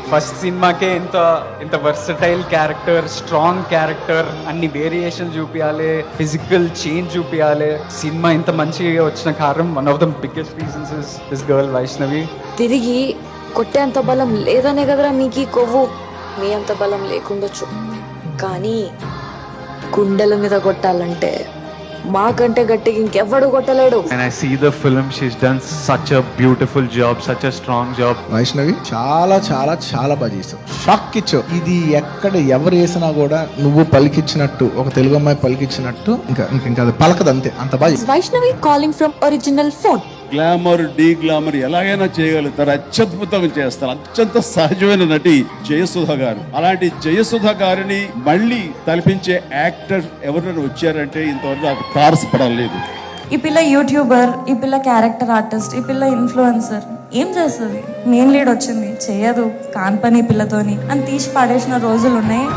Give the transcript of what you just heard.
First సినిమాకే ఇంత versatile character, strong character, అన్ని వేరియేషన్ చూపించాలి, ఫిజికల్ చేంజ్ చూపించాలి. సినిమా ఇంత మంచిగా వచ్చిన కారణం one of the biggest reasons is this girl Vaishnavi. తిరిగి కొట్టేంత బలం లేదనే కదరా మీకు ఈ కొవ్వు. మీ అంత బలం లేకుండొచ్చు, కానీ గుండెల మీద కొట్టాలంటే మాకంటే గట్టిగా ఇంకెవ్వడు కొట్టలేడు. And I see the film, she's done such a beautiful job, such a strong job. Vaishnavi చాలా చాలా చాలా బాగా చేసావు, షాక్ ఇచ్చావు. ఇది ఎక్కడ ఎవరు వేసినా కూడా నువ్వు పలికిచ్చినట్టు, ఒక తెలుగు అమ్మాయి పలికిచ్చినట్టు ఇంకా అది పలకదు, అంతే, అంత బాగా. Vaishnavi calling from original phone. Glamour D glamour ఎలాగైనా చేయగలుగుతారు, అత్యద్భుతంగా చేస్తారు. అత్యంత సహజమైన నటి జయసుధ గారు. అలాంటి జయసుధ గారిని మళ్ళీ తలపించే యాక్టర్ ఎవరైనా వచ్చారంటే ఇంతవరకు నాకు తారసపడలేదు. ఈ పిల్ల యూట్యూబర్, ఈ పిల్ల క్యారెక్టర్ ఆర్టిస్ట్, ఈ పిల్ల ఇన్ఫ్లుయెన్సర్. ఏం చేస్తుంది? మెయిన్ లీడ్ వచ్చింది, చేయదు, కాన్పని పిల్లతోని అని తీసి పడేసిన రోజులు ఉన్నాయి.